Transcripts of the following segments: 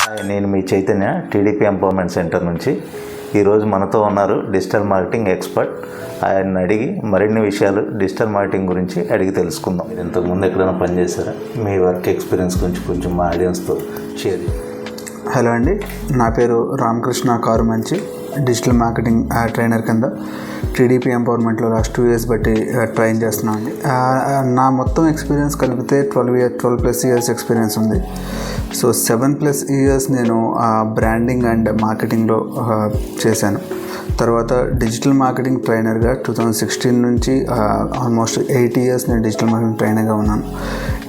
Hi, నేను మీ Chaitanya TDP empowerment centre నుంచి. ఈరోజు మనతో ఉన్నారు డిజిటల్ మార్కెటింగ్ ఎక్స్పర్ట్. ఆయన అడిగి మరిన్ని విషయాలు డిజిటల్ మార్కెటింగ్ గురించి అడిగి తెలుసుకుందాం. మీరు ఇంతకుముందు ఎక్కడైనా పనిచేశారా? మీ వర్క్ ఎక్స్పీరియన్స్ గురించి కొంచెం మా ఆడియన్స్తో షేర్ చేయండి. హలో అండి, నా పేరు Ramakrishna Karumanchi. Digital marketing trainer కింద టీడీపీ ఎంపవర్మెంట్లో లాస్ట్ 2 years బట్టి ట్రైన్ చేస్తున్నాను అండి. నా మొత్తం ఎక్స్పీరియన్స్ కలిపితే 12+ years ఎక్స్పీరియన్స్ ఉంది. సో 7+ years నేను బ్రాండింగ్ అండ్ మార్కెటింగ్లో చేశాను. తర్వాత డిజిటల్ మార్కెటింగ్ ట్రైనర్గా 2016 నుంచి ఆల్మోస్ట్ 8 years నేను డిజిటల్ మార్కెటింగ్ ట్రైనర్గా ఉన్నాను.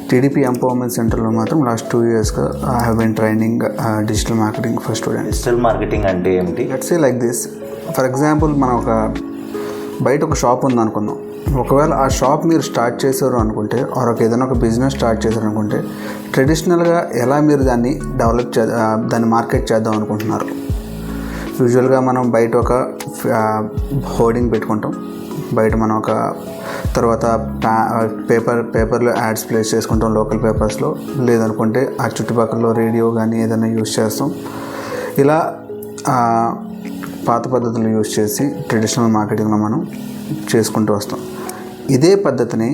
టీడీపీ ఎంపవర్మెంట్ సెంటర్లో మాత్రం లాస్ట్ 2 yearsగా I have been training digital marketing for students. Digital marketing అంటే ఏమిటి? Let's say like this. For example, మనం బయట ఒక షాప్ ఉందనుకుందాం. ఒకవేళ ఆ షాప్ మీరు స్టార్ట్ చేశారు అనుకుంటే, ఏదైనా ఒక బిజినెస్ స్టార్ట్ చేశారు అనుకుంటే, ట్రెడిషనల్గా ఎలా మీరు దాన్ని దాన్ని మార్కెట్ చేద్దాం అనుకుంటున్నారు? యూజువల్గా మనం బయట ఒక హోర్డింగ్ పెట్టుకుంటాం. బయట మనం తర్వాత పేపర్లో యాడ్స్ ప్లేస్ చేసుకుంటాం, లోకల్ పేపర్స్లో. లేదనుకుంటే ఆ చుట్టుపక్కల రేడియో కానీ ఏదైనా యూజ్ చేస్తాం. ఇలా పాత పద్ధతులు యూజ్ చేసి ట్రెడిషనల్ మార్కెటింగ్లో మనం చేసుకుంటూ వస్తాం. ఇదే పద్ధతిని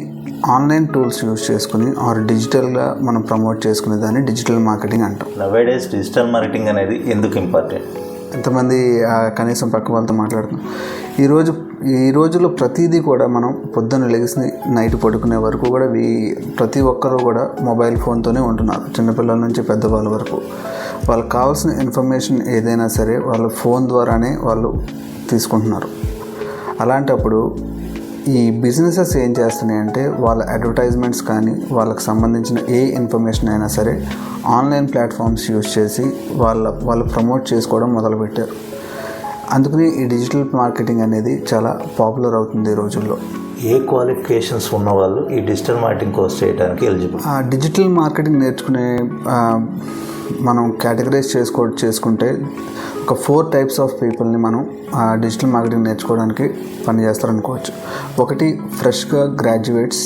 ఆన్లైన్ టూల్స్ యూజ్ చేసుకుని డిజిటల్గా మనం ప్రమోట్ చేసుకునే దాన్ని డిజిటల్ మార్కెటింగ్ అంటాం. నవేడేస్ డిజిటల్ మార్కెటింగ్ అనేది ఎందుకు ఇంపార్టెంట్? ఎంతమంది కనీసం పక్క వాళ్ళతో మాట్లాడుతున్నాం. ఈ రోజుల్లో ప్రతిదీ కూడా మనం పొద్దున్న లెగిసి నైట్ పడుకునే వరకు కూడా ప్రతి ఒక్కరూ కూడా మొబైల్ ఫోన్తోనే ఉంటున్నారు. చిన్నపిల్లల నుంచి పెద్దవాళ్ళ వరకు వాళ్ళకి కావాల్సిన ఇన్ఫర్మేషన్ ఏదైనా సరే వాళ్ళ ఫోన్ ద్వారానే వాళ్ళు తీసుకుంటున్నారు. అలాంటప్పుడు ఈ బిజినెసెస్ ఏం చేస్తున్నాయంటే, వాళ్ళ అడ్వర్టైజ్మెంట్స్ కానీ వాళ్ళకి సంబంధించిన ఏ ఇన్ఫర్మేషన్ అయినా సరే ఆన్లైన్ ప్లాట్ఫామ్స్ యూజ్ చేసి వాళ్ళు ప్రమోట్ చేసుకోవడం మొదలుపెట్టారు. అందుకని ఈ డిజిటల్ మార్కెటింగ్ అనేది చాలా పాపులర్ అవుతుంది ఈ రోజుల్లో. ఏ క్వాలిఫికేషన్స్ ఉన్నవాళ్ళు ఈ డిజిటల్ మార్కెటింగ్ కోర్స్ చేయడానికి ఎలిజిబుల్? డిజిటల్ మార్కెటింగ్ నేర్చుకునే మనం కేటగరైజ్ చేసుకుంటే ఒక 4 types ఆఫ్ పీపుల్ని మనం డిజిటల్ మార్కెటింగ్ నేర్చుకోవడానికి పనిచేస్తారనుకోవచ్చు. ఒకటి, ఫ్రెష్గా గ్రాడ్యుయేట్స్.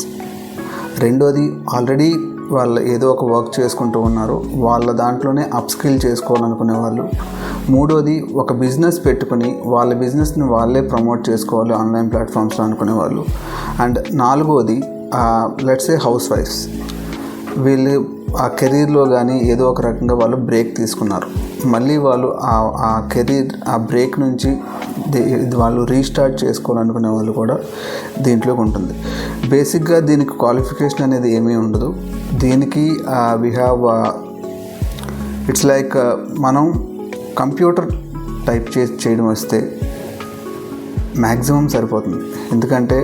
రెండోది, ఆల్రెడీ వాళ్ళు ఏదో ఒక వర్క్ చేసుకుంటూ ఉన్నారు, వాళ్ళ దాంట్లోనే అప్స్కిల్ చేసుకోవాలనుకునే వాళ్ళు. మూడోది, ఒక బిజినెస్ పెట్టుకుని వాళ్ళ బిజినెస్ని వాళ్ళే ప్రమోట్ చేసుకోవాలి ఆన్లైన్ ప్లాట్ఫామ్స్లో అనుకునే వాళ్ళు. అండ్ నాలుగోది, లెట్స్ సే హౌస్ వైఫ్స్. వీళ్ళు ఆ కెరీర్లో కానీ ఏదో ఒక రకంగా వాళ్ళు బ్రేక్ తీసుకున్నారు. మళ్ళీ వాళ్ళు ఆ కెరీర్ ఆ బ్రేక్ నుంచి వాళ్ళు రీస్టార్ట్ చేసుకోవాలనుకునే వాళ్ళు కూడా దీంట్లోకి ఉంటుంది. బేసిక్గా దీనికి క్వాలిఫికేషన్ అనేది ఏమీ ఉండదు. దీనికి వీ హ్యావ్ ఇట్స్ లైక్ మనం కంప్యూటర్ టైప్ చేయడం వస్తే మ్యాక్సిమం సరిపోతుంది. ఎందుకంటే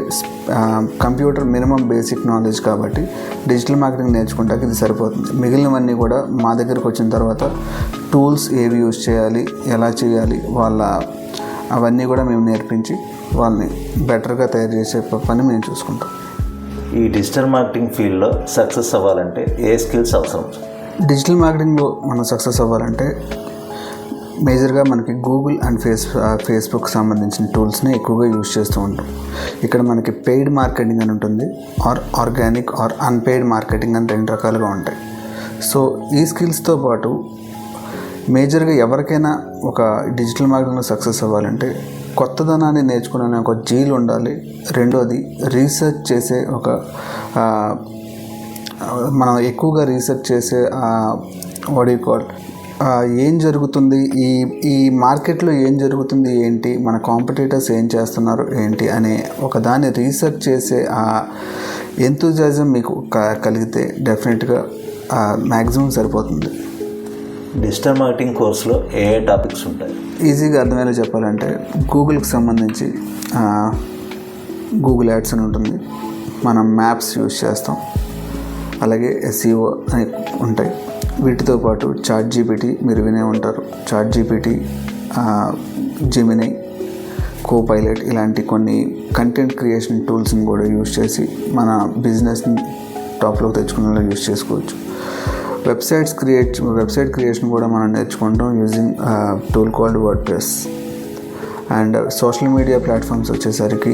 కంప్యూటర్ మినిమం బేసిక్ నాలెడ్జ్ కాబట్టి డిజిటల్ మార్కెటింగ్ నేర్చుకుంటాక ఇది సరిపోతుంది. మిగిలినవన్నీ కూడా మా దగ్గరకు వచ్చిన తర్వాత టూల్స్ ఏవి యూజ్ చేయాలి, ఎలా చేయాలి, అవన్నీ కూడా మేము నేర్పించి వాళ్ళని బెటర్గా తయారు చేసే పని మేము చూసుకుంటాం. ఈ డిజిటల్ మార్కెటింగ్ ఫీల్డ్లో సక్సెస్ అవ్వాలంటే ఏ స్కిల్స్ అవసరం? డిజిటల్ మార్కెటింగ్లో మనం సక్సెస్ అవ్వాలంటే మేజర్గా మనకి గూగుల్ అండ్ ఫేస్బుక్ సంబంధించిన టూల్స్ని ఎక్కువగా యూజ్ చేస్తూ ఉంటాం. ఇక్కడ మనకి పెయిడ్ మార్కెటింగ్ అని ఉంటుంది, ఆర్గానిక్ అన్పెయిడ్ మార్కెటింగ్ అని 2 రకాలుగా ఉంటాయి. సో ఈ స్కిల్స్తో పాటు మేజర్గా ఎవరికైనా ఒక డిజిటల్ మార్కెటింగ్లో సక్సెస్ అవ్వాలంటే కొత్తదనాన్ని నేర్చుకునే ఒక జీల్ ఉండాలి. రెండోది, రీసెర్చ్ చేసే మనం ఎక్కువగా రీసెర్చ్ చేసే ఏం జరుగుతుంది, ఈ మార్కెట్లో ఏం జరుగుతుంది ఏంటి, మన కాంపిటీటర్స్ ఏం చేస్తున్నారు ఏంటి అనే దాన్ని రీసెర్చ్ చేసే ఎంతూజియాజం మీకు కలిగితే డెఫినెట్గా మ్యాక్సిమం సరిపోతుంది. డిజిటల్ మార్కెటింగ్ కోర్సులో ఏ టాపిక్స్ ఉంటాయి? ఈజీగా అర్థమయ్యేలా చెప్పాలంటే గూగుల్కి సంబంధించి గూగుల్ యాడ్స్ అని ఉంటుంది, మనం మ్యాప్స్ యూజ్ చేస్తాం, అలాగే SEO అని ఉంటాయి. వీటితో పాటు చాట్ జీపీటీ మీరు వినే ఉంటారు. చాట్ జీపీటీ, జెమినీ, కోపైలట్ ఇలాంటి కొన్ని కంటెంట్ క్రియేషన్ టూల్స్ని కూడా యూజ్ చేసి మన బిజినెస్ని టాప్లోకి తెచ్చుకునేలా యూజ్ చేసుకోవచ్చు. వెబ్సైట్ క్రియేషన్ కూడా మనం నేర్చుకుంటాం using tool called WordPress. And social media platforms వచ్చేసరికి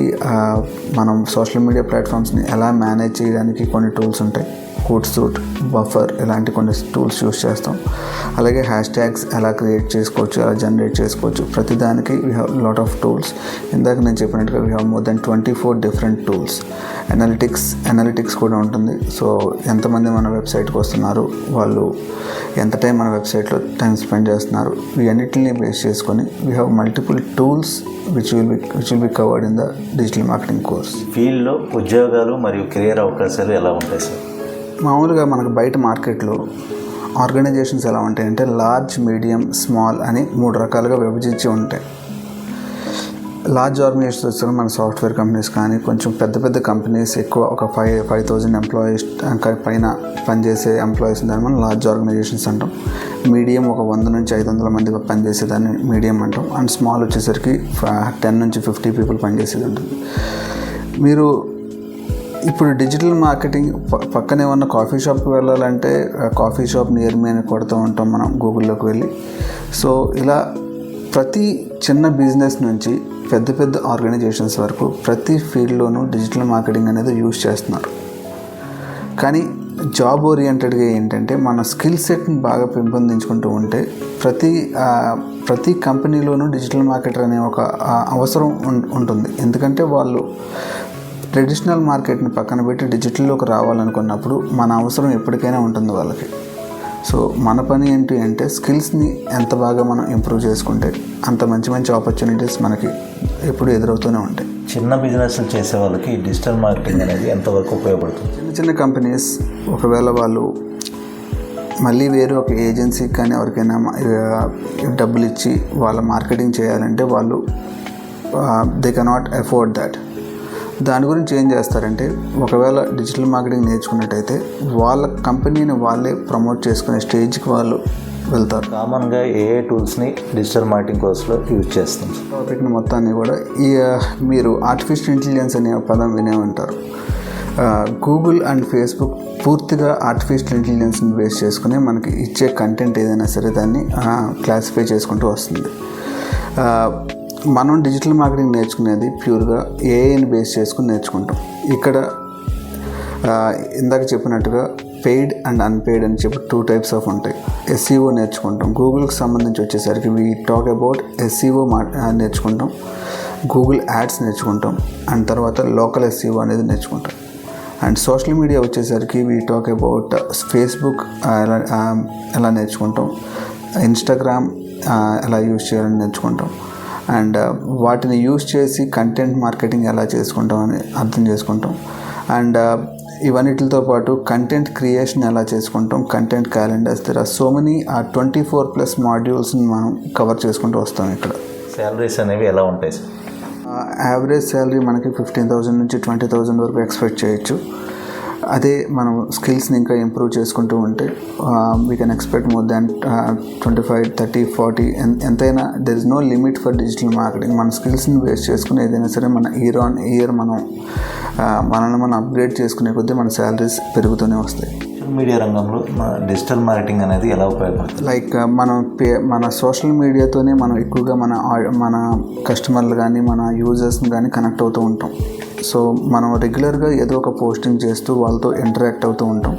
మనం సోషల్ మీడియా ప్లాట్ఫామ్స్ని ఎలా మేనేజ్ చేయడానికి కొన్ని టూల్స్ ఉంటాయి. హూట్సూట్, బఫర్ ఇలాంటి కొన్ని టూల్స్ యూస్ చేస్తాం. అలాగే హ్యాష్ ట్యాగ్స్ ఎలా క్రియేట్ చేసుకోవచ్చు, ఎలా జనరేట్ చేసుకోవచ్చు, ప్రతిదానికి we have lot of tools. ఇందాక నేను చెప్పినట్టుగా we have more than 24 different tools. Analytics కూడా ఉంటుంది. సో ఎంతమంది మన వెబ్సైట్కి వస్తున్నారు, వాళ్ళు ఎంత టైం మన వెబ్సైట్లో టైం స్పెండ్ చేస్తున్నారు, వీటన్నిటిని బేస్ చేసుకొని we have multiple tools which will be covered in the digital marketing course. ఫీల్డ్లో ఉద్యోగాలు మరియు కెరియర్ అవకాశాలు ఎలా ఉంటాయి సార్? మామూలుగా మనకు బయట మార్కెట్లో ఆర్గనైజేషన్స్ ఎలా ఉంటాయంటే లార్జ్, మీడియం, స్మాల్ అని 3 రకాలుగా విభజించి ఉంటాయి. లార్జ్ ఆర్గనైజేషన్స్ వచ్చాక మన సాఫ్ట్వేర్ కంపెనీస్ కానీ కొంచెం పెద్ద కంపెనీస్ ఎక్కువ ఒక 5,000 ఎంప్లాయీస్ పైన పనిచేసే ఎంప్లాయీస్ దాన్ని మనం లార్జ్ ఆర్గనైజేషన్స్ అంటాం. మీడియం ఒక 100 నుంచి 500 మంది పనిచేసేదాన్ని మీడియం అంటాం. అండ్ స్మాల్ వచ్చేసరికి 10 నుంచి 50 పీపుల్ పనిచేసేది ఉంటుంది. మీరు ఇప్పుడు డిజిటల్ మార్కెటింగ్ పక్కనే ఉన్న కాఫీ షాప్కి వెళ్ళాలంటే కాఫీ షాప్ నియర్ మీ అని కొడుతూ ఉంటాం మనం గూగుల్లోకి వెళ్ళి. సో ఇలా ప్రతి చిన్న బిజినెస్ నుంచి పెద్ద ఆర్గనైజేషన్స్ వరకు ప్రతి ఫీల్డ్లోనూ డిజిటల్ మార్కెటింగ్ అనేది యూజ్ చేస్తున్నారు. కానీ జాబ్ ఓరియంటెడ్గా ఏంటంటే మన స్కిల్ సెట్ని బాగా పెంపొందించుకుంటూ ఉంటే ప్రతి కంపెనీలోనూ డిజిటల్ మార్కెటర్ అనే ఒక అవసరం ఉంటుంది. ఎందుకంటే వాళ్ళు ట్రెడిషనల్ మార్కెట్ని పక్కన పెట్టి డిజిటల్లోకి రావాలనుకున్నప్పుడు మన అవసరం ఎప్పటికైనా ఉంటుంది వాళ్ళకి. సో మన పని ఏంటి అంటే స్కిల్స్ని ఎంత బాగా మనం ఇంప్రూవ్ చేసుకుంటే అంత మంచి ఆపర్చునిటీస్ మనకి ఎప్పుడు ఎదురవుతూనే ఉంటాయి. చిన్న బిజినెస్ చేసే వాళ్ళకి డిజిటల్ మార్కెటింగ్ అనేది ఎంతవరకు ఉపయోగపడుతుంది? చిన్న కంపెనీస్ ఒకవేళ వాళ్ళు మళ్ళీ వేరే ఒక ఏజెన్సీకి కానీ ఎవరికైనా డబ్బులు ఇచ్చి వాళ్ళ మార్కెటింగ్ చేయాలంటే వాళ్ళు దే కెనాట్ అఫోర్డ్ దాట్. దాని గురించి ఏం చేస్తారంటే ఒకవేళ డిజిటల్ మార్కెటింగ్ నేర్చుకున్నట్టయితే వాళ్ళ కంపెనీని వాళ్ళే ప్రమోట్ చేసుకునే స్టేజ్కి వాళ్ళు వెళ్తారు. కామన్గా ఏ టూల్స్ని డిజిటల్ మార్కెటింగ్ కోర్స్లో యూజ్ చేస్తాం? టాపిక్ని మొత్తాన్ని కూడా మీరు ఆర్టిఫిషియల్ ఇంటెలిజెన్స్ అనే పదం వినే ఉంటారు. గూగుల్ అండ్ ఫేస్బుక్ పూర్తిగా ఆర్టిఫిషియల్ ఇంటెలిజెన్స్ని బేస్ చేసుకుని మనకి ఇచ్చే కంటెంట్ ఏదైనా సరే దాన్ని క్లాసిఫై చేసుకుంటూ వస్తుంది. మనం డిజిటల్ మార్కెటింగ్ నేర్చుకునేది ప్యూర్గా ఏఐని బేస్ చేసుకుని నేర్చుకుంటాం. ఇక్కడ ఇందాక చెప్పినట్టుగా పెయిడ్ అండ్ అన్పెయిడ్ అని చెప్పి 2 టైప్స్ ఆఫ్ ఉంటాయి. SEO నేర్చుకుంటాం. గూగుల్కి సంబంధించి వచ్చేసరికి వీ టాక్ అబౌట్ SEO నేర్చుకుంటాం, గూగుల్ యాడ్స్ నేర్చుకుంటాం, అండ్ తర్వాత లోకల్ SEO అనేది నేర్చుకుంటాం. అండ్ సోషల్ మీడియా వచ్చేసరికి వీ టాక్ అబౌట్ ఫేస్బుక్ ఎలా నేర్చుకుంటాం, ఇన్స్టాగ్రామ్ ఎలా యూజ్ చేయాలని నేర్చుకుంటాం, అండ్ వాటిని యూజ్ చేసి కంటెంట్ మార్కెటింగ్ ఎలా చేసుకుంటాం అని అర్థం చేసుకుంటాం. అండ్ ఇవన్నిటితో పాటు కంటెంట్ క్రియేషన్ ఎలా చేసుకుంటాం, content calendars, there are so many 24+ మాడ్యూల్స్ని మనం కవర్ చేసుకుంటూ వస్తాం. ఇక్కడ శాలరీస్ అనేవి ఎలా ఉంటాయి సార్? యావరేజ్ శాలరీ మనకి 15,000 నుంచి 20,000 వరకు ఎక్స్పెక్ట్ చేయొచ్చు. అదే మనం స్కిల్స్ని ఇంకా ఇంప్రూవ్ చేసుకుంటూ ఉంటే we can expect more than 25, 30, 40 ఎంతైనా there is no limit for digital marketing. మన స్కిల్స్ని బేస్ చేసుకుని ఏదైనా సరే మన ఇయర్ ఆన్ ఇయర్ మనల్ని మనం అప్గ్రేడ్ చేసుకునే కొద్దీ మన శాలరీస్ పెరుగుతూనే వస్తాయి. సోషల్ మీడియా రంగంలో డిజిటల్ మార్కెటింగ్ అనేది ఎలా ఉపయోగపడుతుంది? లైక్ మన సోషల్ మీడియాతోనే మనం ఎక్కువగా మన కస్టమర్లు కానీ మన యూజర్స్ని కానీ కనెక్ట్ అవుతూ ఉంటాం. సో మనం రెగ్యులర్గా ఏదో ఒక పోస్టింగ్ చేస్తూ వాళ్ళతో ఇంటరాక్ట్ అవుతూ ఉంటాం.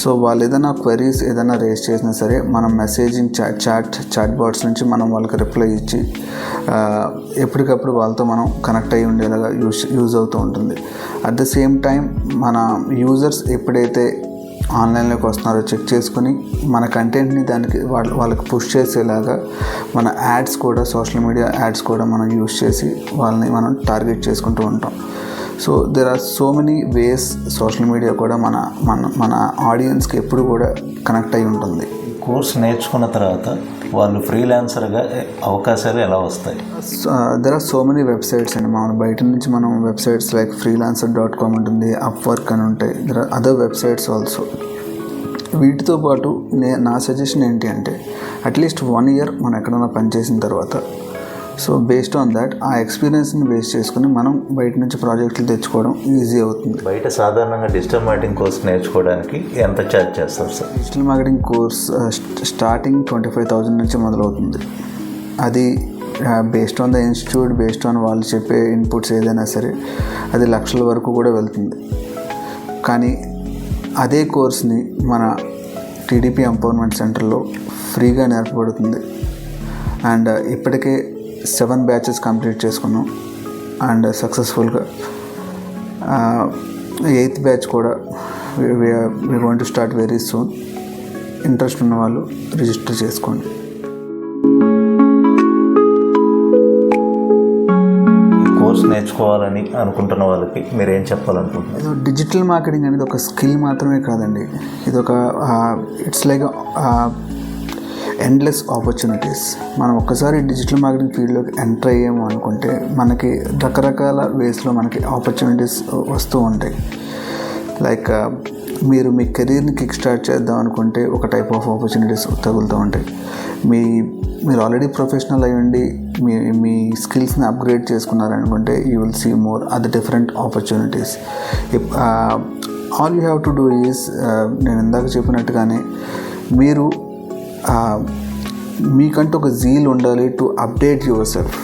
సో వాళ్ళు ఏదైనా క్వెరీస్ ఏదైనా రేస్ చేసినా సరే మనం మెసేజింగ్ చాట్ బాట్స్ నుంచి మనం వాళ్ళకి రిప్లై ఇచ్చి ఎప్పటికప్పుడు వాళ్ళతో మనం కనెక్ట్ అయ్యి ఉండేలాగా యూజ్ అవుతూ ఉంటుంది. అట్ ద సేమ్ టైం మన యూజర్స్ ఎప్పుడైతే ఆన్లైన్లోకి వస్తున్నారో చెక్ చేసుకుని మన కంటెంట్ని దానికి వాళ్ళకి పుష్ చేసేలాగా మన యాడ్స్ కూడా సోషల్ మీడియా యాడ్స్ కూడా మనం యూజ్ చేసి వాళ్ళని మనం టార్గెట్ చేసుకుంటూ ఉంటాం. So there are so many ways social media కూడా మన ఆడియన్స్కి ఎప్పుడు కూడా కనెక్ట్ అయి ఉంటుంది. కోర్స్ నేర్చుకున్న తర్వాత వాళ్ళు ఫ్రీలాన్సర్గా అవకాశాలు ఎలా వస్తాయి? There are so many websites అండి. మనం బయట నుంచి మనం వెబ్సైట్స్ లైక్ freelancer.com ఉంటుంది, అప్వర్క్ అని ఉంటాయి. There are other websites also. వీటితో పాటు నా సజెషన్ ఏంటి అంటే అట్లీస్ట్ 1 year మనం ఎక్కడైనా పనిచేసిన తర్వాత సో బేస్డ్ ఆన్ దాట్ ఆ ఎక్స్పీరియన్స్ని బేస్ చేసుకుని మనం బయట నుంచి ప్రాజెక్టులు తెచ్చుకోవడం ఈజీ అవుతుంది. బయట సాధారణంగా డిజిటల్ మార్కెటింగ్ కోర్స్ నేర్చుకోవడానికి ఎంత ఛార్జ్ చేస్తారు sir? Digital marketing course starting 25,000 నుంచి మొదలవుతుంది. అది based on the institute, based on వాళ్ళు చెప్పే ఇన్పుట్స్ ఏదైనా సరే అది లక్షల వరకు కూడా వెళ్తుంది. కానీ అదే కోర్స్ని మన టీడీపీ ఎంపవర్మెంట్ సెంటర్లో ఫ్రీగా నేర్పబడుతుంది. అండ్ ఇప్పటికే 7 బ్యాచెస్ కంప్లీట్ చేసుకున్నాం అండ్ సక్సెస్ఫుల్గా 8th బ్యాచ్ కూడా we going to start very soon. Interest ఉన్న వాళ్ళు రిజిస్టర్ చేసుకోండి. ఈ కోర్స్ నేర్చుకోవాలని అనుకుంటున్న వాళ్ళకి మీరు ఏం చెప్పాలనుకుంటున్నారు? డిజిటల్ మార్కెటింగ్ అనేది ఒక స్కిల్ మాత్రమే కాదండి, ఇది ఒక ఇట్స్ లైక్ ఎండ్లెస్ ఆపర్చునిటీస్. మనం ఒక్కసారి డిజిటల్ మార్కెటింగ్ ఫీల్డ్లోకి ఎంటర్ అయ్యాము అనుకుంటే మనకి రకరకాల వేస్లో మనకి ఆపర్చునిటీస్ వస్తూ ఉంటాయి. లైక్ మీరు మీ కెరీర్ని కిక్ స్టార్ట్ చేద్దాం అనుకుంటే ఒక టైప్ ఆఫ్ ఆపర్చునిటీస్ తగులుతూ ఉంటాయి. మీరు ఆల్రెడీ ప్రొఫెషనల్ అయ్యండి మీ స్కిల్స్ని అప్గ్రేడ్ చేసుకున్నారనుకుంటే you will see more other different opportunities. All you have to do is, నేను ఇందాక చెప్పినట్టుగానే మీరు మీకంటూ ఒక జీల్ ఉండాలి to update yourself.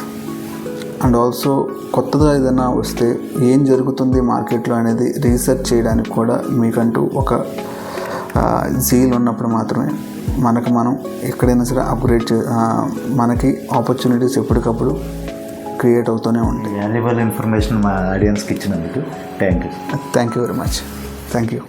And also కొత్తగా ఏదైనా వస్తే ఏం జరుగుతుంది మార్కెట్లో అనేది రీసెర్చ్ చేయడానికి కూడా మీకంటూ ఒక జీల్ ఉన్నప్పుడు మాత్రమే మనం ఎక్కడైనా సరే అప్గ్రేడ్ మనకి ఆపర్చునిటీస్ ఎప్పటికప్పుడు క్రియేట్ అవుతూనే ఉంటాయి. వాల్యుబుల్ ఇన్ఫర్మేషన్ మా ఆడియన్స్కి ఇచ్చినందుకు thank you very much. Thank you.